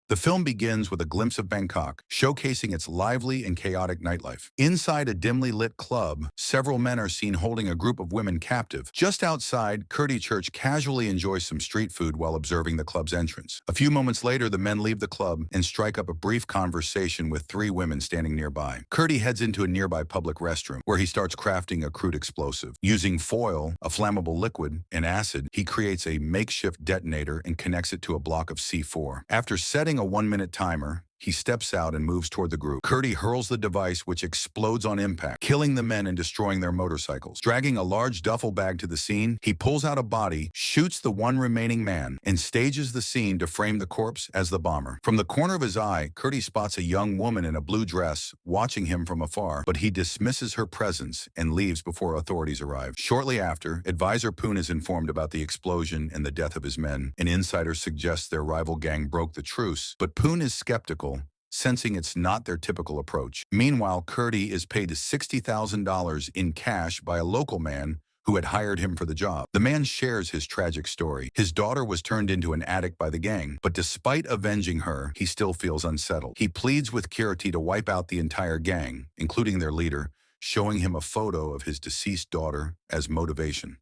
The film begins with a glimpse of Bangkok, showcasing its lively and chaotic nightlife. Inside a dimly lit club, several men are seen holding a group of women captive. Just outside, Kirti Church casually enjoys some street food while observing the club's entrance. A few moments later, the men leave the club and strike up a brief conversation with three women standing nearby. Kirti heads into a nearby public restroom, where he starts crafting a crude explosive. Using foil, a flammable liquid, and acid, he creates a makeshift detonator and connects it to a block of C4. After setting a 1-minute timer, he steps out and moves toward the group. Kirti hurls the device, which explodes on impact, killing the men and destroying their motorcycles. Dragging a large duffel bag to the scene, he pulls out a body, shoots the one remaining man, and stages the scene to frame the corpse as the bomber. From the corner of his eye, Kirti spots a young woman in a blue dress watching him from afar, but he dismisses her presence and leaves before authorities arrive. Shortly after, advisor Poon is informed about the explosion and the death of his men. An insider suggests their rival gang broke the truce, but Poon is skeptical, sensing it's not their typical approach. Meanwhile, Kirti is paid $60,000 in cash by a local man who had hired him for the job. The man shares his tragic story. His daughter was turned into an addict by the gang, but despite avenging her, he still feels unsettled. He pleads with Kirti to wipe out the entire gang, including their leader, showing him a photo of his deceased daughter as motivation.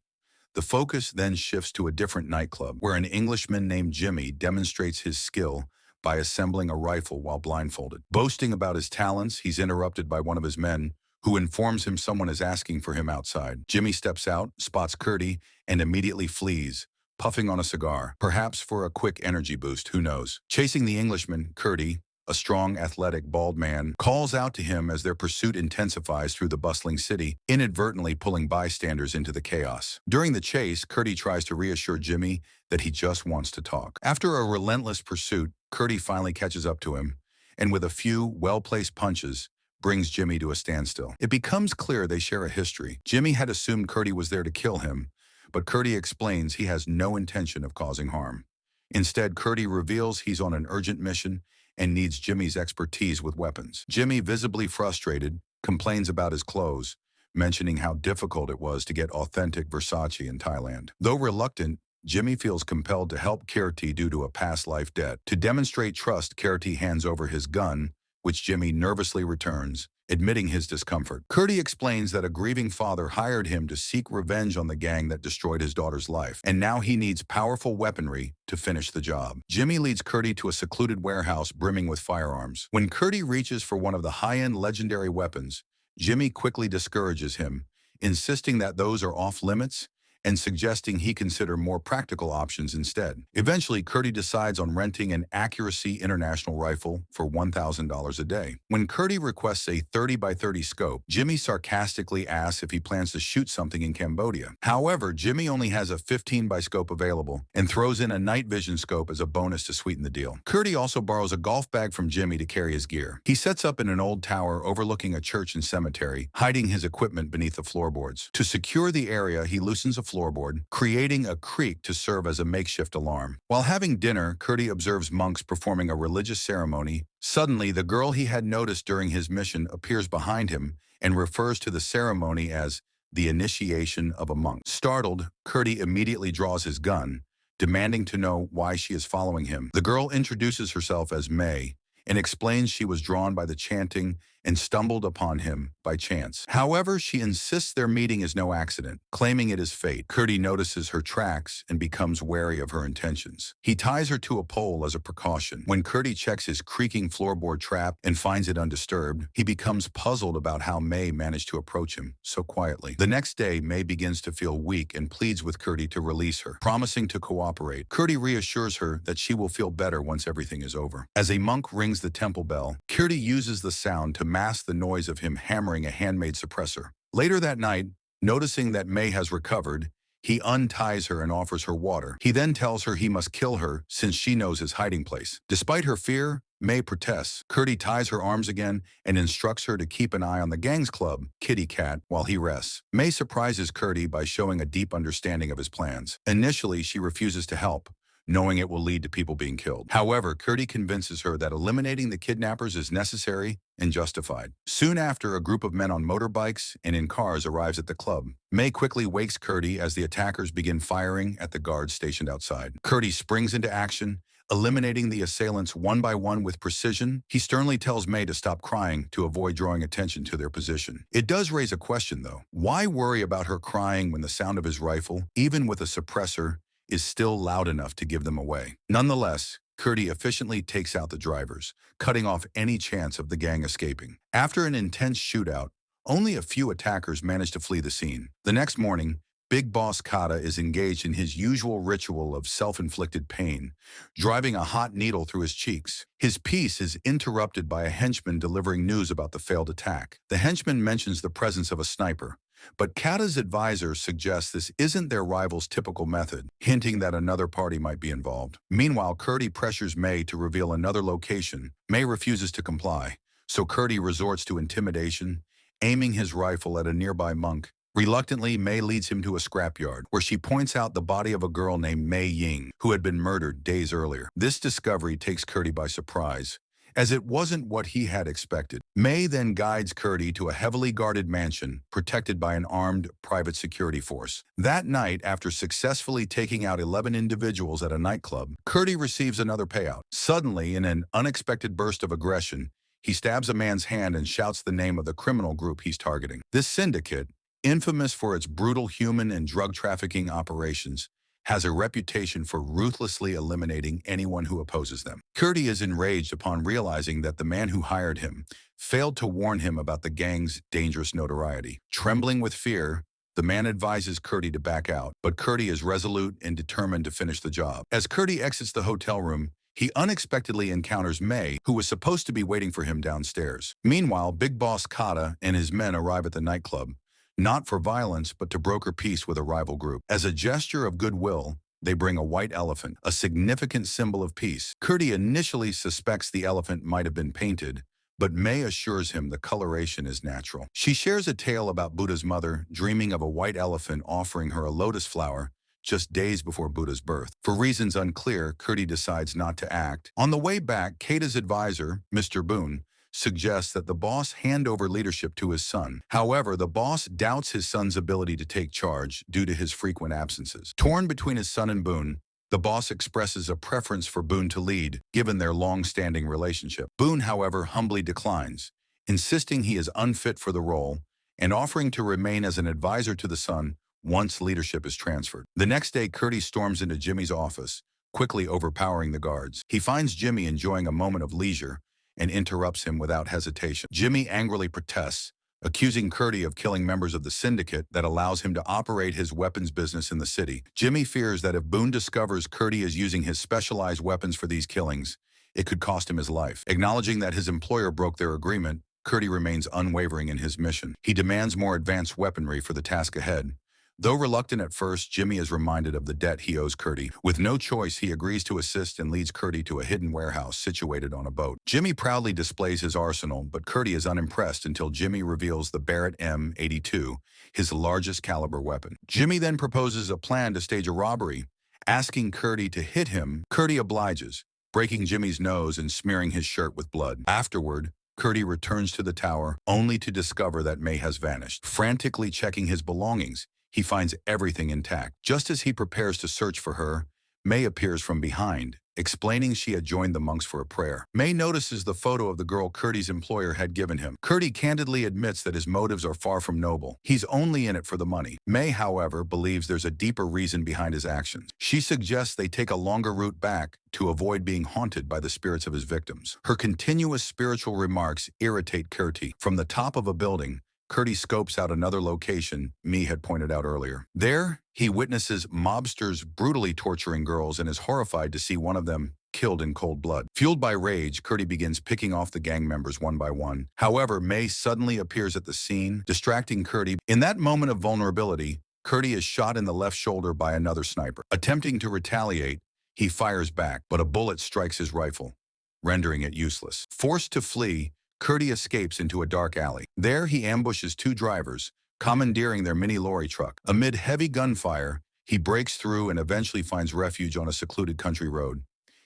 The focus then shifts to a different nightclub, where an Englishman named Jimmy demonstrates his skill by assembling a rifle while blindfolded. Boasting about his talents, he's interrupted by one of his men, who informs him someone is asking for him outside. Jimmy steps out, spots Kirti, and immediately flees, puffing on a cigar, perhaps for a quick energy boost, who knows. Chasing the Englishman, Kirti, a strong, athletic, bald man, calls out to him as their pursuit intensifies through the bustling city, inadvertently pulling bystanders into the chaos. During the chase, Kirti tries to reassure Jimmy that he just wants to talk. After a relentless pursuit, Kirti finally catches up to him, and with a few well-placed punches, brings Jimmy to a standstill. It becomes clear they share a history. Jimmy had assumed Kirti was there to kill him, but Kirti explains he has no intention of causing harm. Instead, Kirti reveals he's on an urgent mission and needs Jimmy's expertise with weapons. Jimmy, visibly frustrated, complains about his clothes, mentioning how difficult it was to get authentic Versace in Thailand. Though reluctant, Jimmy feels compelled to help Kirti due to a past life debt. To demonstrate trust, Kirti hands over his gun, which Jimmy nervously returns, admitting his discomfort. Kirti explains that a grieving father hired him to seek revenge on the gang that destroyed his daughter's life, and now he needs powerful weaponry to finish the job. Jimmy leads Kirti to a secluded warehouse brimming with firearms. When Kirti reaches for one of the high-end legendary weapons, Jimmy quickly discourages him, insisting that those are off-limits and suggesting he consider more practical options instead. Eventually, Kirti decides on renting an Accuracy International rifle for $1,000 a day. When Kirti requests a 30 by 30 scope, Jimmy sarcastically asks if he plans to shoot something in Cambodia. However, Jimmy only has a 15 by scope available and throws in a night vision scope as a bonus to sweeten the deal. Kirti also borrows a golf bag from Jimmy to carry his gear. He sets up in an old tower overlooking a church and cemetery, hiding his equipment beneath the floorboards. To secure the area, he loosens a floorboard, creating a creak to serve as a makeshift alarm. While having dinner, Kirti observes monks performing a religious ceremony. Suddenly, the girl he had noticed during his mission appears behind him and refers to the ceremony as the initiation of a monk. Startled, Kirti immediately draws his gun, demanding to know why she is following him. The girl introduces herself as May and explains she was drawn by the chanting and stumbled upon him by chance. However, she insists their meeting is no accident, claiming it is fate. Kirti notices her tracks and becomes wary of her intentions. He ties her to a pole as a precaution. When Kirti checks his creaking floorboard trap and finds it undisturbed, he becomes puzzled about how May managed to approach him so quietly. The next day, May begins to feel weak and pleads with Kirti to release her, promising to cooperate. Kirti reassures her that she will feel better once everything is over. As a monk rings the temple bell, Kirti uses the sound to mask the noise of him hammering a handmade suppressor. Later that night, noticing that May has recovered, he unties her and offers her water. He then tells her he must kill her since she knows his hiding place. Despite her fear, May protests. Kirti ties her arms again and instructs her to keep an eye on the gang's club, Kitty Cat, while he rests. May surprises Kirti by showing a deep understanding of his plans. Initially, she refuses to help, knowing it will lead to people being killed. However, Kirti convinces her that eliminating the kidnappers is necessary and justified. Soon after, a group of men on motorbikes and in cars arrives at the club. May quickly wakes Kirti as the attackers begin firing at the guards stationed outside. Kirti springs into action, Eliminating the assailants one by one with precision, he sternly tells May to stop crying to avoid drawing attention to their position. It does raise a question, though. Why worry about her crying when the sound of his rifle, even with a suppressor, is still loud enough to give them away? Nonetheless, Kirti efficiently takes out the drivers, cutting off any chance of the gang escaping. After an intense shootout, only a few attackers manage to flee the scene. The next morning, Big Boss Kata is engaged in his usual ritual of self-inflicted pain, driving a hot needle through his cheeks. His peace is interrupted by a henchman delivering news about the failed attack. The henchman mentions the presence of a sniper, but Kata's advisor suggests this isn't their rival's typical method, hinting that another party might be involved. Meanwhile, Kirti pressures May to reveal another location. May refuses to comply, so Kirti resorts to intimidation, aiming his rifle at a nearby monk. Reluctantly, May leads him to a scrapyard, where she points out the body of a girl named Mei Ying, who had been murdered days earlier. This discovery takes Kirti by surprise, as it wasn't what he had expected. May then guides Kirti to a heavily guarded mansion, protected by an armed private security force. That night, after successfully taking out 11 individuals at a nightclub, Kirti receives another payout. Suddenly, in an unexpected burst of aggression, he stabs a man's hand and shouts the name of the criminal group he's targeting. This syndicate, infamous for its brutal human and drug trafficking operations, has a reputation for ruthlessly eliminating anyone who opposes them. Kirti is enraged upon realizing that the man who hired him failed to warn him about the gang's dangerous notoriety. Trembling with fear, the man advises Kirti to back out, but Kirti is resolute and determined to finish the job. As Kirti exits the hotel room, he unexpectedly encounters May, who was supposed to be waiting for him downstairs. Meanwhile, Big Boss Kata and his men arrive at the nightclub, not for violence, but to broker peace with a rival group. As a gesture of goodwill, they bring a white elephant, a significant symbol of peace. Kirti initially suspects the elephant might have been painted, but May assures him the coloration is natural. She shares a tale about Buddha's mother dreaming of a white elephant offering her a lotus flower just days before Buddha's birth. For reasons unclear, Kirti decides not to act. On the way back, Kata's advisor, Mr. Boone, suggests that the boss hand over leadership to his son. However, the boss doubts his son's ability to take charge due to his frequent absences. Torn between his son and Boone, the boss expresses a preference for Boone to lead, given their long-standing relationship. Boone, however, humbly declines, insisting he is unfit for the role and offering to remain as an advisor to the son once leadership is transferred. The next day, Kirti storms into Jimmy's office, quickly overpowering the guards. He finds Jimmy enjoying a moment of leisure and interrupts him without hesitation. Jimmy angrily protests, accusing Kirti of killing members of the syndicate that allows him to operate his weapons business in the city. Jimmy fears that if Boone discovers Kirti is using his specialized weapons for these killings, it could cost him his life. Acknowledging that his employer broke their agreement, Kirti remains unwavering in his mission. He demands more advanced weaponry for the task ahead. Though reluctant at first, Jimmy is reminded of the debt he owes Kirti. With no choice, he agrees to assist and leads Kirti to a hidden warehouse situated on a boat. Jimmy proudly displays his arsenal, but Kirti is unimpressed until Jimmy reveals the Barrett M82, his largest caliber weapon. Jimmy then proposes a plan to stage a robbery, asking Kirti to hit him. Kirti obliges, breaking Jimmy's nose and smearing his shirt with blood. Afterward, Kirti returns to the tower, only to discover that May has vanished. Frantically checking his belongings, he finds everything intact. Just as he prepares to search for her, May appears from behind, explaining she had joined the monks for a prayer. May notices the photo of the girl Kirti's employer had given him. Kirti candidly admits that his motives are far from noble. He's only in it for the money. May, however, believes there's a deeper reason behind his actions. She suggests they take a longer route back to avoid being haunted by the spirits of his victims. Her continuous spiritual remarks irritate Kirti. From the top of a building, Kirti scopes out another location Mee had pointed out earlier. There, he witnesses mobsters brutally torturing girls and is horrified to see one of them killed in cold blood. Fueled by rage, Kirti begins picking off the gang members one by one. However, May suddenly appears at the scene, distracting Kirti. In that moment of vulnerability, Kirti is shot in the left shoulder by another sniper. Attempting to retaliate, he fires back, but a bullet strikes his rifle, rendering it useless. Forced to flee, Kirti escapes into a dark alley. There, he ambushes two drivers, commandeering their mini lorry truck. Amid heavy gunfire, he breaks through and eventually finds refuge on a secluded country road.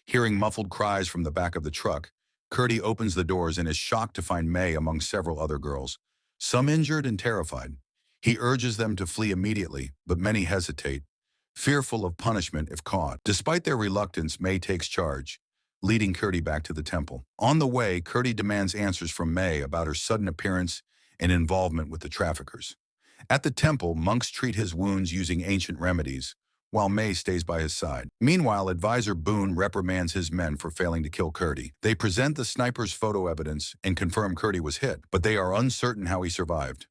Hearing muffled cries from the back of the truck, Kirti opens the doors and is shocked to find May among several other girls, some injured and terrified. He urges them to flee immediately, but many hesitate, fearful of punishment if caught. Despite their reluctance, May takes charge, leading Kirti back to the temple. On the way, Kirti demands answers from May about her sudden appearance and involvement with the traffickers. At the temple, monks treat his wounds using ancient remedies, while May stays by his side. Meanwhile, advisor Boone reprimands his men for failing to kill Kirti. They present the sniper's photo evidence and confirm Kirti was hit, but they are uncertain how he survived.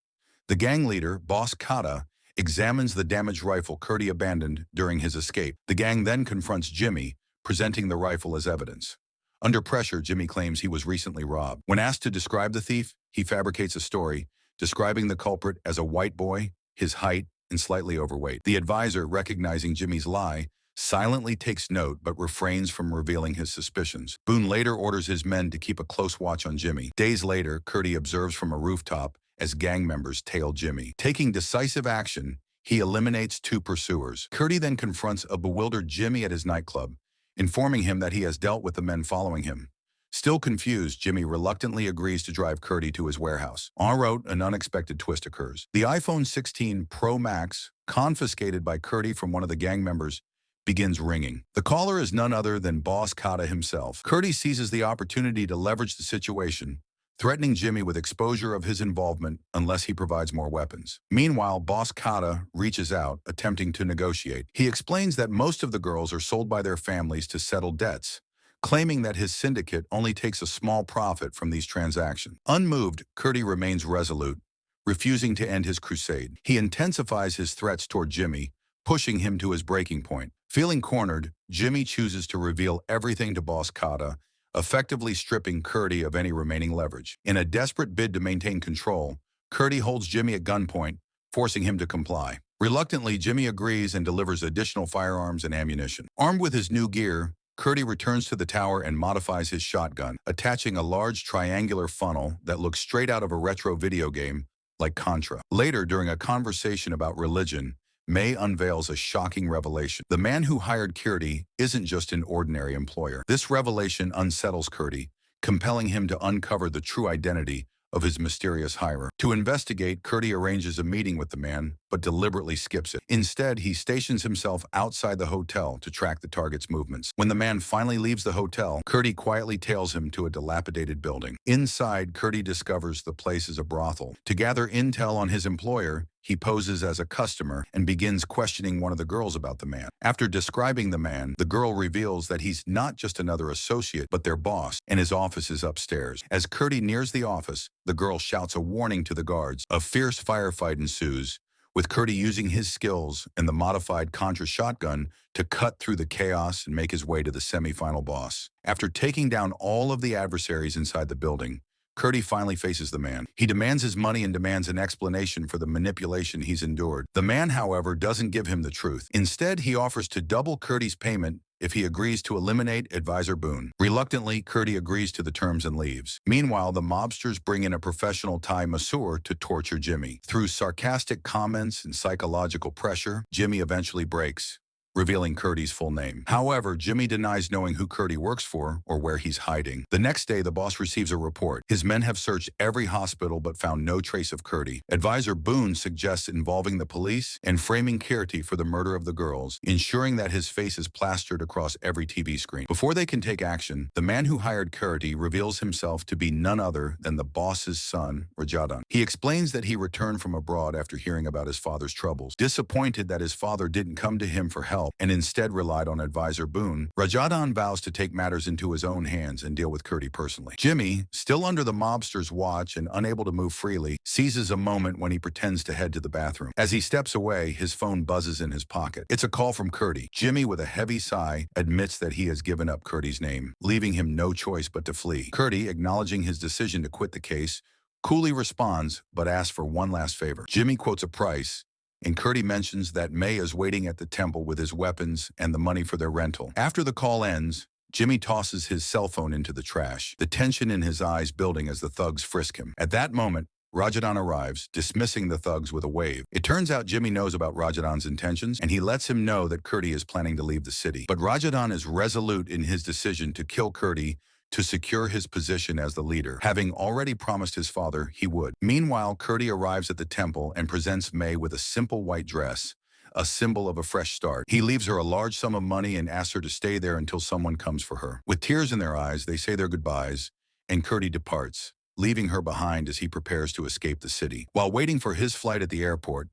The gang leader, Boss Kata, examines the damaged rifle Kirti abandoned during his escape. The gang then confronts Jimmy, presenting the rifle as evidence. Under pressure, Jimmy claims he was recently robbed. When asked to describe the thief, he fabricates a story, describing the culprit as a white boy, his height, and slightly overweight. The advisor, recognizing Jimmy's lie, silently takes note but refrains from revealing his suspicions. Boone later orders his men to keep a close watch on Jimmy. Days later, Kirti observes from a rooftop as gang members tail Jimmy. Taking decisive action, he eliminates 2 pursuers. Kirti then confronts a bewildered Jimmy at his nightclub, informing him that he has dealt with the men following him. Still confused, Jimmy reluctantly agrees to drive Kirti to his warehouse. En route, an unexpected twist occurs. The iPhone 16 Pro Max, confiscated by Kirti from one of the gang members, begins ringing. The caller is none other than Boss Kata himself. Kirti seizes the opportunity to leverage the situation, threatening Jimmy with exposure of his involvement unless he provides more weapons. Meanwhile, Boss Kata reaches out, attempting to negotiate. He explains that most of the girls are sold by their families to settle debts, claiming that his syndicate only takes a small profit from these transactions. Unmoved, Kirti remains resolute, refusing to end his crusade. He intensifies his threats toward Jimmy, pushing him to his breaking point. Feeling cornered, Jimmy chooses to reveal everything to Boss Kata, effectively stripping Kirti of any remaining leverage. In a desperate bid to maintain control, Kirti holds Jimmy at gunpoint, forcing him to comply. Reluctantly, Jimmy agrees and delivers additional firearms and ammunition. Armed with his new gear, Kirti returns to the tower and modifies his shotgun, attaching a large triangular funnel that looks straight out of a retro video game like Contra. Later, during a conversation about religion, May unveils a shocking revelation. The man who hired Kirti isn't just an ordinary employer. This revelation unsettles Kirti, compelling him to uncover the true identity of his mysterious hirer. To investigate, Kirti arranges a meeting with the man, but deliberately skips it. Instead, he stations himself outside the hotel to track the target's movements. When the man finally leaves the hotel, Kirti quietly tails him to a dilapidated building. Inside, Kirti discovers the place is a brothel. To gather intel on his employer, he poses as a customer and begins questioning one of the girls about the man. After describing the man, the girl reveals that he's not just another associate, but their boss, and his office is upstairs. As Kirti nears the office, the girl shouts a warning to the guards. A fierce firefight ensues, with Kirti using his skills and the modified Contra shotgun to cut through the chaos and make his way to the semi-final boss. After taking down all of the adversaries inside the building, Kirti finally faces the man. He demands his money and demands an explanation for the manipulation he's endured. The man, however, doesn't give him the truth. Instead, he offers to double Kirti's payment if he agrees to eliminate Advisor Boone. Reluctantly, Kirti agrees to the terms and leaves. Meanwhile, the mobsters bring in a professional Thai masseur to torture Jimmy. Through sarcastic comments and psychological pressure, Jimmy eventually breaks, revealing Kirti's full name. However, Jimmy denies knowing who Kirti works for or where he's hiding. The next day, the boss receives a report. His men have searched every hospital but found no trace of Kirti. Advisor Boone suggests involving the police and framing Kirti for the murder of the girls, ensuring that his face is plastered across every TV screen. Before they can take action, the man who hired Kirti reveals himself to be none other than the boss's son, Rajadan. He explains that he returned from abroad after hearing about his father's troubles. Disappointed that his father didn't come to him for help, and instead relied on Advisor Boone, Rajadan vows to take matters into his own hands and deal with Kirti personally. Jimmy, still under the mobster's watch and unable to move freely, seizes a moment when he pretends to head to the bathroom. As he steps away, his phone buzzes in his pocket. It's a call from Kirti. Jimmy, with a heavy sigh, admits that he has given up Kirti's name, leaving him no choice but to flee. Kirti, acknowledging his decision to quit the case, coolly responds but asks for one last favor. Jimmy quotes a price, and Kirti mentions that May is waiting at the temple with his weapons and the money for their rental. After the call ends, Jimmy tosses his cell phone into the trash, the tension in his eyes building as the thugs frisk him. At that moment, Rajadan arrives, dismissing the thugs with a wave. It turns out Jimmy knows about Rajadan's intentions, and he lets him know that Kirti is planning to leave the city. But Rajadan is resolute in his decision to kill Kirti to secure his position as the leader, having already promised his father he would. Meanwhile, Kirti arrives at the temple and presents May with a simple white dress, a symbol of a fresh start. He leaves her a large sum of money and asks her to stay there until someone comes for her. With tears in their eyes, they say their goodbyes, and Kirti departs, leaving her behind as he prepares to escape the city. While waiting for his flight at the airport,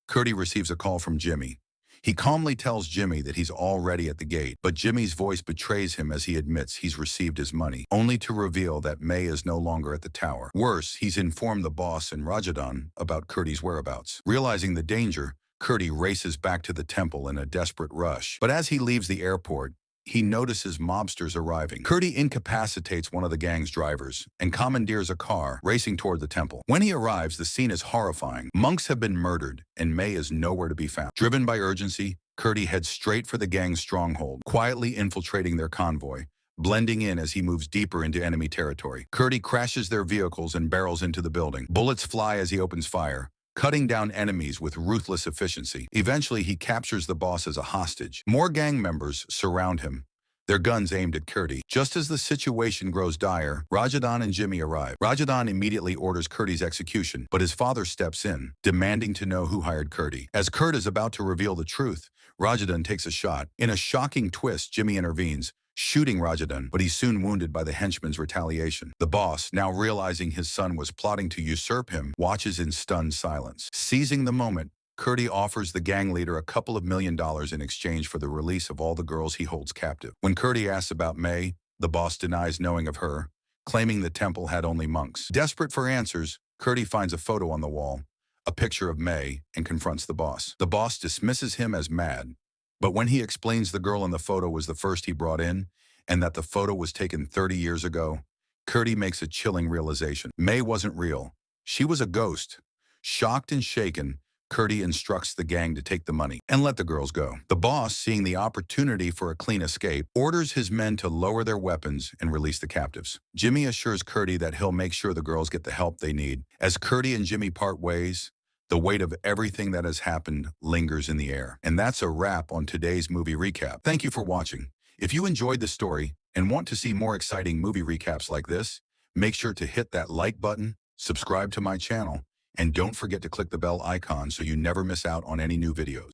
Kirti receives a call from Jimmy. He calmly tells Jimmy that he's already at the gate, but Jimmy's voice betrays him as he admits he's received his money, only to reveal that May is no longer at the tower. Worse, he's informed the boss and Rajadan about Kirti's whereabouts. Realizing the danger, Kirti races back to the temple in a desperate rush. But as he leaves the airport, he notices mobsters arriving. Kirti incapacitates one of the gang's drivers and commandeers a car, racing toward the temple. When he arrives, the scene is horrifying. Monks have been murdered, and May is nowhere to be found. Driven by urgency, Kirti heads straight for the gang's stronghold, quietly infiltrating their convoy, blending in as he moves deeper into enemy territory. Kirti crashes their vehicles and barrels into the building. Bullets fly as he opens fire, cutting down enemies with ruthless efficiency. Eventually, he captures the boss as a hostage. More gang members surround him, their guns aimed at Kirti. Just as the situation grows dire, Rajadan and Jimmy arrive. Rajadan immediately orders Kirti's execution, but his father steps in, demanding to know who hired Kirti. As Kurt is about to reveal the truth, Rajadan takes a shot. In a shocking twist, Jimmy intervenes, shooting Rajadan, but he's soon wounded by the henchman's retaliation. The boss, now realizing his son was plotting to usurp him, watches in stunned silence. Seizing the moment, Kirti offers the gang leader a couple of $1 million in exchange for the release of all the girls he holds captive. When Kirti asks about May, the boss denies knowing of her, claiming the temple had only monks. Desperate for answers, Kirti finds a photo on the wall, a picture of May, and confronts the boss. The boss dismisses him as mad, but when he explains the girl in the photo was the first he brought in, and that the photo was taken 30 years ago, Kirti makes a chilling realization. May wasn't real. She was a ghost. Shocked and shaken, Kirti instructs the gang to take the money and let the girls go. The boss, seeing the opportunity for a clean escape, orders his men to lower their weapons and release the captives. Jimmy assures Kirti that he'll make sure the girls get the help they need. As Kirti and Jimmy part ways, the weight of everything that has happened lingers in the air. And that's a wrap on today's movie recap. Thank you for watching. If you enjoyed the story and want to see more exciting movie recaps like this, make sure to hit that like button, subscribe to my channel, and don't forget to click the bell icon so you never miss out on any new videos.